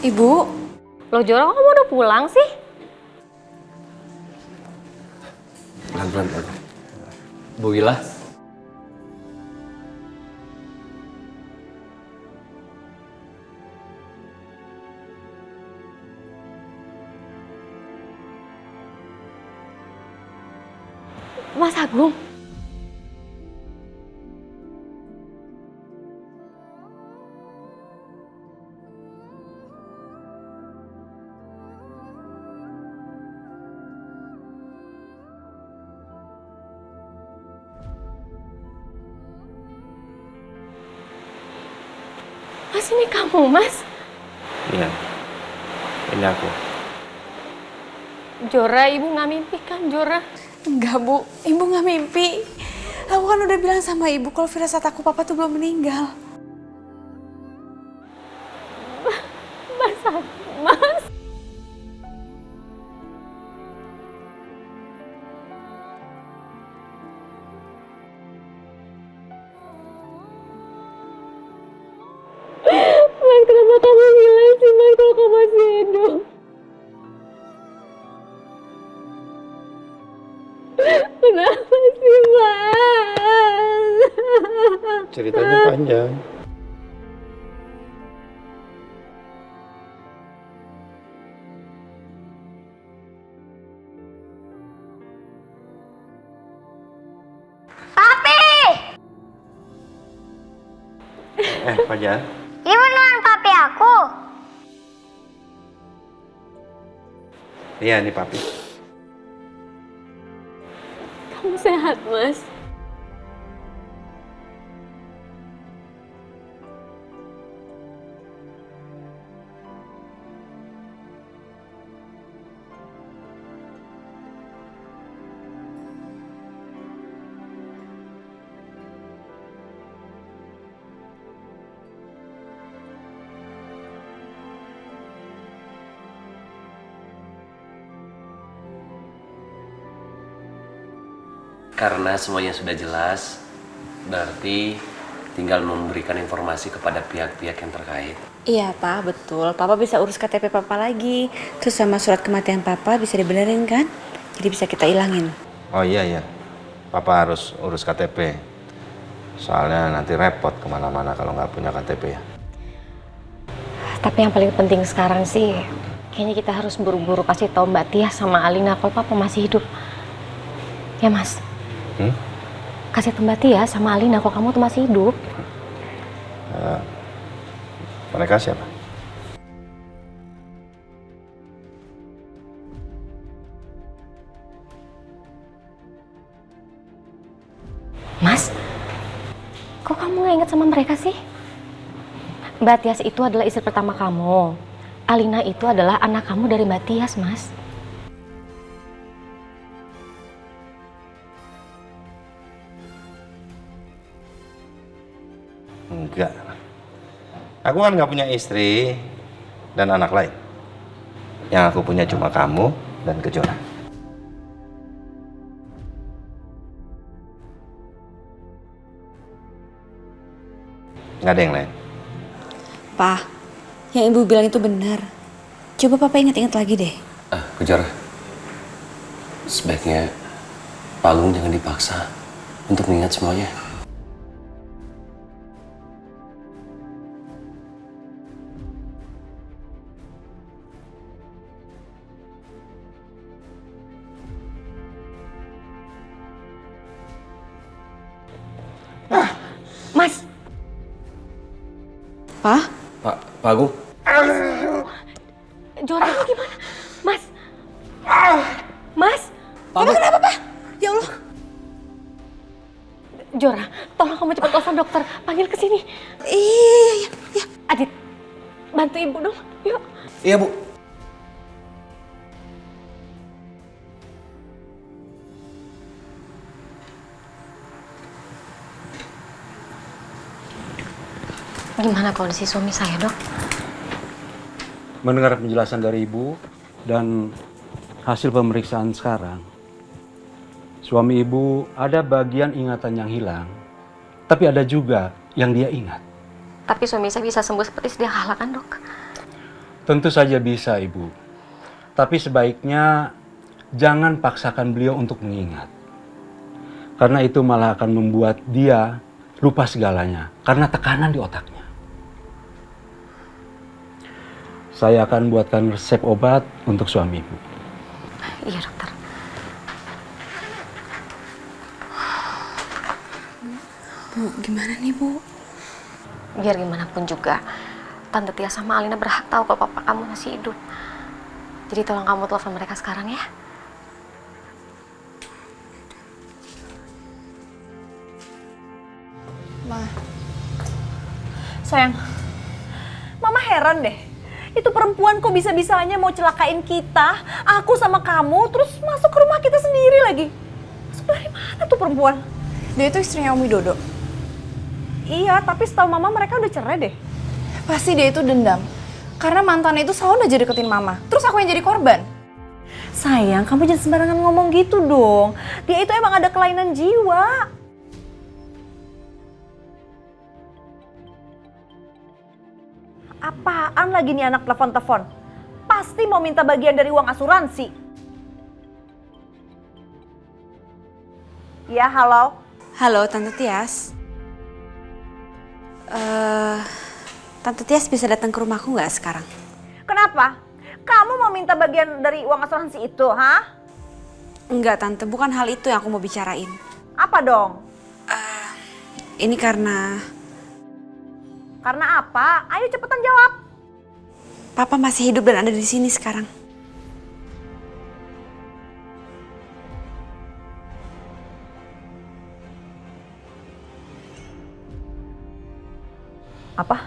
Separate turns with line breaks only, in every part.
Ibu?
Loh Jora, kamu udah pulang sih?
Pelan-pelan. Bu Wila.
Mas Agung. Mas, ini kamu, Mas?
Iya, ini aku.
Jora, ibu nggak mimpi kan, Jora?
Enggak, Bu. Ibu nggak mimpi. Aku kan udah bilang sama ibu kalau firasat aku papa tuh belum meninggal.
Mas Agung, Mas. Mas, kenapa kamu bilang sih, Mas, kalau kamu masih hidup? Kenapa sih, Mas?
Ceritanya panjang. Fajar.
Ini beneran papi aku.
Iya, ini papi.
Kamu sehat, Mas?
Karena semuanya sudah jelas, berarti tinggal memberikan informasi kepada pihak-pihak yang terkait.
Iya, Pak, betul. Papa bisa urus KTP Papa lagi. Terus sama surat kematian Papa bisa dibenerin kan? Jadi bisa kita ilangin.
Oh iya. Papa harus urus KTP. Soalnya nanti repot kemana-mana kalau nggak punya KTP ya.
Tapi yang paling penting sekarang sih, kayaknya kita harus buru-buru kasih tahu Mbak Tia sama Alina kalau Papa masih hidup. Ya, Mas? Kasih tahu Mbak Tia sama Alina kalau kamu tuh masih hidup.
Mereka siapa?
Mas, kok kamu nggak ingat sama mereka sih? Mbak Tias itu adalah istri pertama kamu. Alina itu adalah anak kamu dari Mbak Tias, Mas.
Enggak. Aku kan nggak punya istri dan anak lain. Yang aku punya cuma kamu dan Kejora. Nggak ada yang lain.
Pak, yang ibu bilang itu benar. Coba Papa ingat-ingat lagi deh.
Kejora, sebaiknya Pak Agung jangan dipaksa untuk mengingat semuanya.
Mas,
Pak?
Pak Agung.
Jora ini gimana? Mas, Mas,
Pak Agung.
Kenapa, Pak? Ya Allah.
Jora, tolong kamu cepat telepon dokter, panggil ke sini.
Iya.
Adit, bantu ibu dong, yuk.
Iya, Bu.
Gimana kondisi suami saya, Dok?
Mendengar penjelasan dari Ibu dan hasil pemeriksaan sekarang, suami Ibu ada bagian ingatan yang hilang, tapi ada juga yang dia ingat.
Tapi suami saya bisa sembuh seperti sedia kala kan, Dok?
Tentu saja bisa, Ibu. Tapi sebaiknya jangan paksakan beliau untuk mengingat. Karena itu malah akan membuat dia lupa segalanya karena tekanan di otaknya. Saya akan buatkan resep obat untuk suami Ibu.
Iya, dokter.
Bu, gimana nih, Bu?
Biar gimana pun juga, Tante Tia sama Alina berhak tahu kalau papa kamu masih hidup. Jadi tolong kamu telepon mereka sekarang ya.
Ma, sayang, Mama heran deh. Itu perempuan kok bisa-bisanya mau celakain kita, aku sama kamu, terus masuk ke rumah kita sendiri lagi. Masuk dari mana tuh perempuan?
Dia itu istrinya Om Widodo.
Iya, tapi setahu Mama mereka udah cerai deh.
Pasti dia itu dendam. Karena mantannya itu selalu aja deketin Mama. Terus aku yang jadi korban.
Sayang, kamu jangan sembarangan ngomong gitu dong. Dia itu emang ada kelainan jiwa. Apaan lagi nih anak telepon-telepon? Pasti mau minta bagian dari uang asuransi. Ya, halo.
Halo, Tante Tias. Tante Tias bisa datang ke rumahku nggak sekarang?
Kenapa? Kamu mau minta bagian dari uang asuransi itu, ha?
Enggak, Tante. Bukan hal itu yang aku mau bicarain.
Apa dong?
Ini karena
Karena apa? Ayo cepetan jawab.
Papa masih hidup dan ada di sini sekarang.
Apa?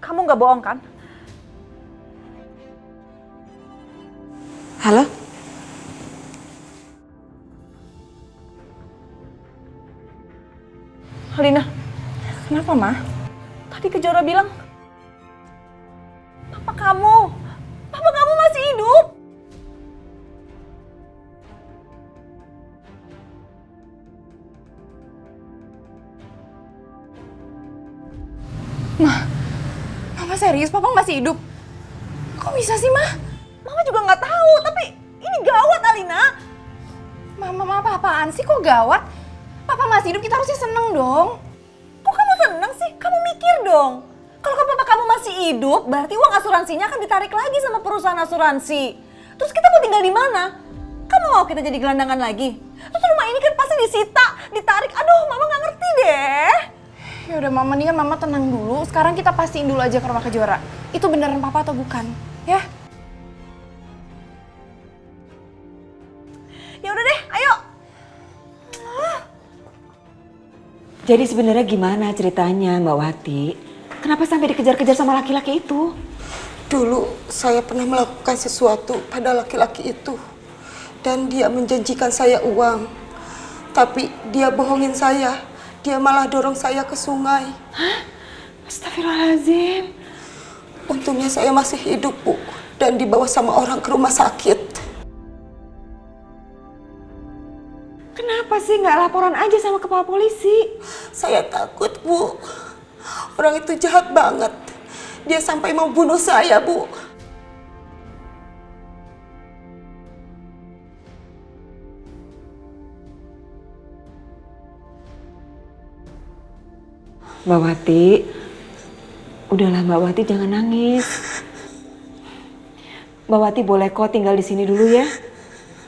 Kamu nggak bohong kan?
Halo?
Alina,
Kenapa, Ma?
tadi Kejora bilang papa kamu masih hidup.
Mama serius, Papa masih hidup? Kok bisa sih, Ma?
Mama juga nggak tahu, tapi ini gawat Alina.
Mama apa-apaan sih? Kok gawat? Papa masih hidup, kita harusnya seneng dong.
Kok kamu seneng sih? Kamu mikir dong. Kalau papa kamu masih hidup, berarti uang asuransinya akan ditarik lagi sama perusahaan asuransi. Terus kita mau tinggal di mana? Kamu mau kita jadi gelandangan lagi? Terus rumah ini kan pasti disita, ditarik. Aduh, Mama nggak ngerti deh.
Ya udah, Mama, mendingan Mama tenang dulu. Sekarang kita pastiin dulu aja ke rumah Kejora. Itu beneran Papa atau bukan? Ya?
Ya udah deh, ayo.
Jadi sebenarnya gimana ceritanya, Mbak Wati? Kenapa sampai dikejar-kejar sama laki-laki itu?
Dulu saya pernah melakukan sesuatu pada laki-laki itu. Dan dia menjanjikan saya uang. Tapi dia bohongin saya. Dia malah dorong saya ke sungai.
Hah? Astagfirullahaladzim.
Untungnya saya masih hidup, Bu. Dan dibawa sama orang ke rumah sakit.
Kenapa sih nggak laporan aja sama kepala polisi?
Saya takut, Bu. Orang itu jahat banget. Dia sampai mau bunuh saya, Bu.
Mbak Wati, udahlah Mbak Wati, jangan nangis. Mbak Wati boleh kok tinggal di sini dulu ya.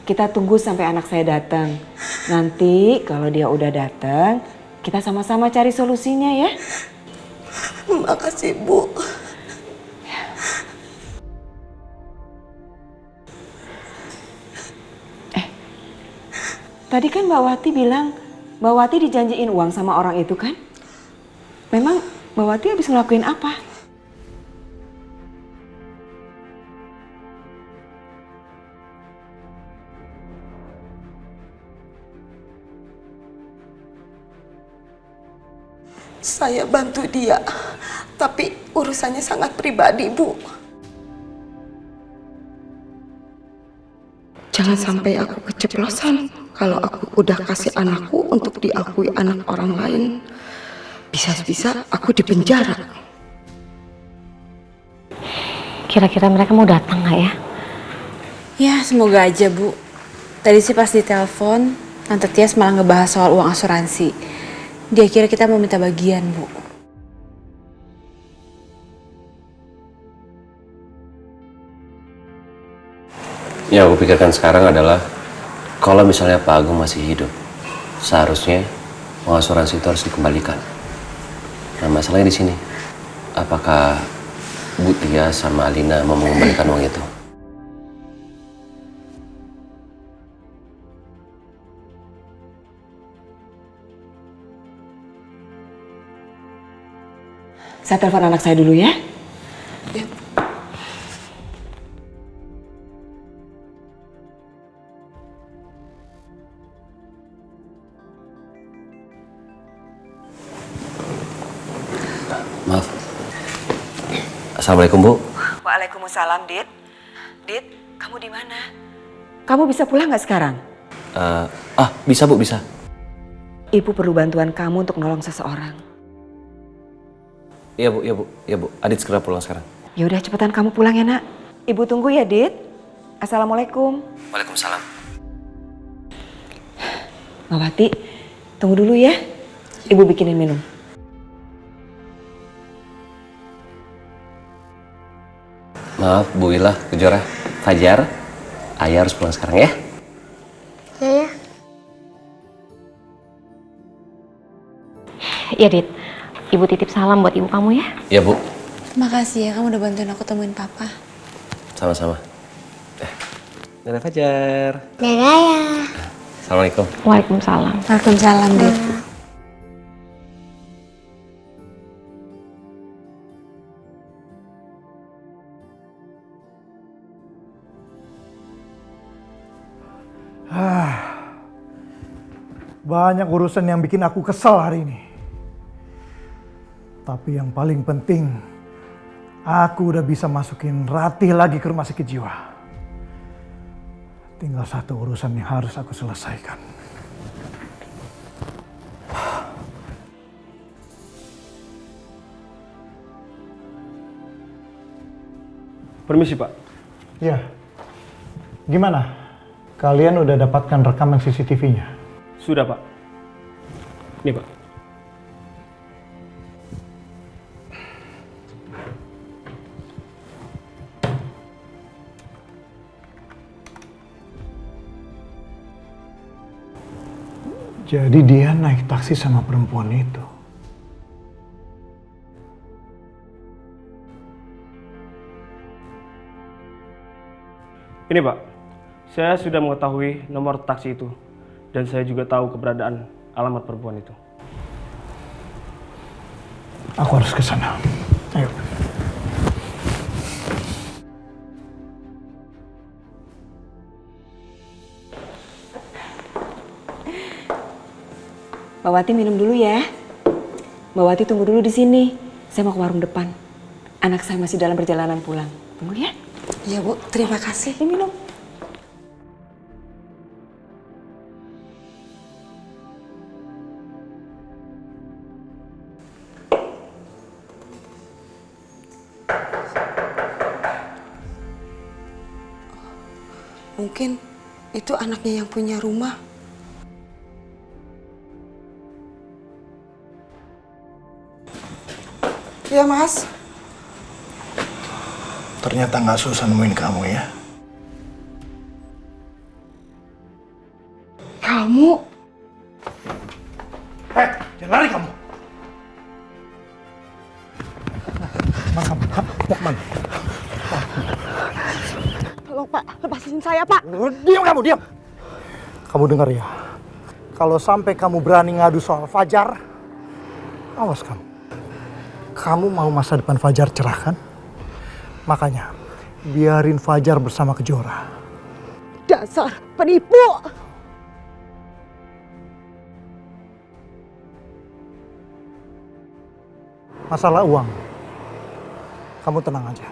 Kita tunggu sampai anak saya datang. Nanti kalau dia udah datang, kita sama-sama cari solusinya ya.
Makasih, Bu.
Tadi kan Mbak Wati bilang, Mbak Wati dijanjiin uang sama orang itu kan? Memang Mbak Wati habis ngelakuin apa?
Saya bantu dia, tapi urusannya sangat pribadi, Bu. Jangan sampai aku keceplosan kalau aku udah kasih anakku untuk diakui anak orang lain. Bisa-bisa aku dipenjara.
Kira-kira mereka mau datang nggak ya?
Ya, semoga aja, Bu. Tadi sih pas ditelepon, Tante Tias malah ngebahas soal uang asuransi. Dia kira kita mau minta bagian, Bu.
Yang aku pikirkan sekarang adalah kalau misalnya Pak Agung masih hidup, seharusnya uang asuransi itu harus dikembalikan. Nah, masalahnya di sini, apakah Bu Tia sama Alina mau mengembalikan uang itu?
Saya telepon anak saya dulu ya.
Maaf. Assalamualaikum, Bu.
Waalaikumsalam, Dit. Dit, kamu di mana? Kamu bisa pulang nggak sekarang?
Bisa, Bu, bisa.
Ibu perlu bantuan kamu untuk nolong seseorang.
Iya, Bu, iya, Bu. Iya, Bu. Adit segera pulang sekarang.
Ya udah cepetan kamu pulang ya, Nak. Ibu tunggu ya, Dit. Assalamualaikum.
Waalaikumsalam.
Mawati, tunggu dulu ya. Ibu bikinin minum.
Maaf, Bu Ila, Kejora, Fajar. Ayah harus pulang sekarang ya.
Ya.
Iya, Dit. Ibu titip salam buat ibu kamu ya.
Iya, Bu.
Makasih ya, kamu udah bantuin aku temuin Papa.
Sama-sama. Dadah, Fajar.
Dadah ya.
Assalamualaikum.
Waalaikumsalam.
Waalaikumsalam, Dit.
Banyak urusan yang bikin aku kesal hari ini. Tapi yang paling penting, aku udah bisa masukin Ratih lagi ke rumah sakit jiwa. Tinggal satu urusan yang harus aku selesaikan.
Permisi, Pak.
Ya, gimana? Kalian udah dapatkan rekaman CCTV-nya?
Sudah, Pak. Ini, Pak.
Jadi dia naik taksi sama perempuan itu.
Ini, Pak. Saya sudah mengetahui nomor taksi itu. Dan saya juga tahu keberadaan alamat perempuan itu.
Aku harus ke sana. Ayo.
Mbak Wati minum dulu ya. Mbak Wati tunggu dulu di sini. Saya mau ke warung depan. Anak saya masih dalam perjalanan pulang. Tunggu ya.
Iya, Bu. Terima kasih.
Ini minum.
Mungkin itu anaknya yang punya rumah. Ya, Mas.
Ternyata nggak susah nemuin kamu ya.
Kamu?
Jangan lari kamu. Mana kamu? Mau kemana?
Tolong, Pak. Lepasin saya, Pak.
Diam kamu, diam. Kamu dengar ya. Kalau sampai kamu berani ngadu soal Fajar, awas kamu. Kamu mau masa depan Fajar cerah kan? Makanya, biarin Fajar bersama Kejora.
Dasar penipu.
Masalah uang, kamu tenang aja.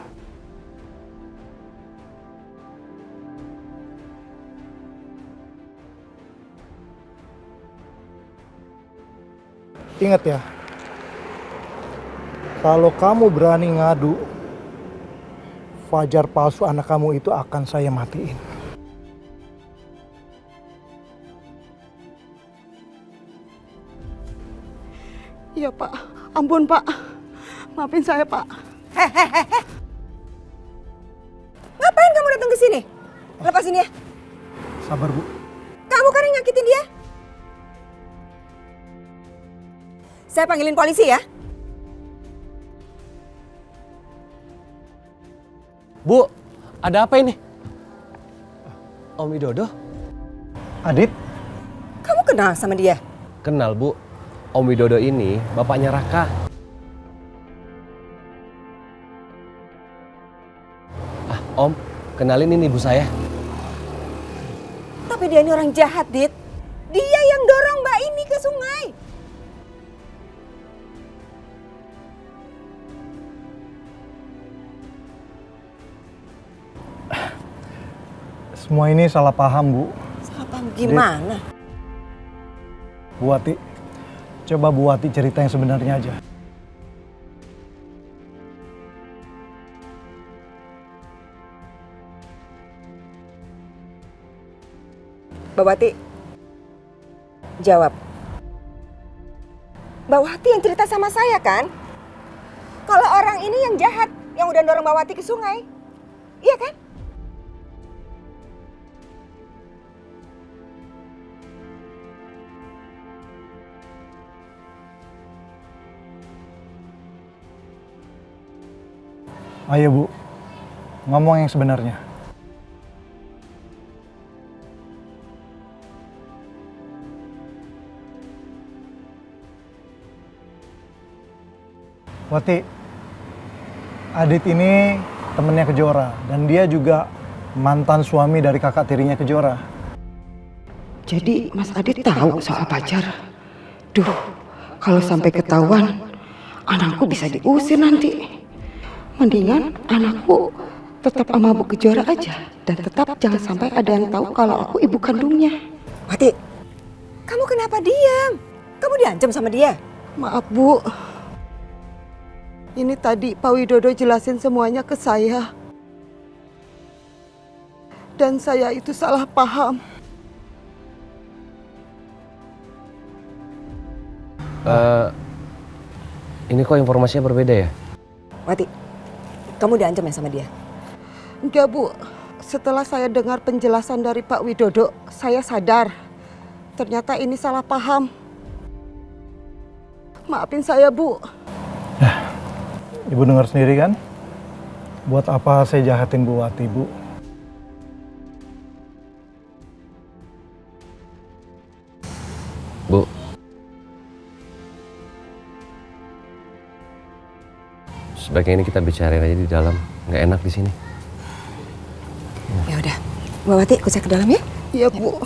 Ingat ya, kalau kamu berani ngadu Fajar palsu anak kamu itu akan saya matiin.
Iya Pak, ampun Pak. Maafin saya Pak.
Ngapain kamu datang ke sini? Lepasin dia.
Sabar Bu.
Kamu kan yang nyakitin dia. Saya panggilin polisi ya.
Bu, ada apa ini? Om Widodo?
Adit?
Kamu kenal sama dia?
Kenal, Bu. Om Widodo ini bapaknya Raka. Om, kenalin ini ibu saya.
Tapi dia ini orang jahat, Dit. Dia yang dorong Mbak ini ke sungai.
Semua ini salah paham Bu.
Salah paham gimana?
Bu Wati, coba Bu Wati cerita yang sebenarnya aja.
Mbak Wati, jawab. Mbak Wati yang cerita sama saya kan? Kalau orang ini yang jahat, yang udah dorong Mbak Wati ke sungai. Iya kan?
Ayo Bu, ngomong yang sebenarnya. Wati, Adit ini temennya Kejora dan dia juga mantan suami dari kakak tirinya Kejora.
Jadi Mas Adit tahu soal Fajar? Duh, kalau sampai ketahuan, anakku bisa diusir nanti. Mendingan anakku tetap sama Bu Kejora aja. Dan tetap jangan sampai ada yang tahu kalau aku ibu kandungnya.
Wati, kamu kenapa diam? Kamu diancam sama dia?
Maaf Bu. Ini tadi Pak Widodo jelasin semuanya ke saya. Dan saya itu salah paham.
Ini kok informasinya berbeda ya?
Wati, kamu diancam ya sama dia?
Enggak Bu, setelah saya dengar penjelasan dari Pak Widodo, saya sadar. Ternyata ini salah paham. Maafin saya Bu.
Ibu dengar sendiri kan? Buat apa saya jahatin Bu Wati, Bu?
Bu. Sebaiknya ini kita bicarain aja di dalam. Nggak enak di sini.
Ya udah, Mbak Wati ikut saya ke dalam ya?
Iya Bu.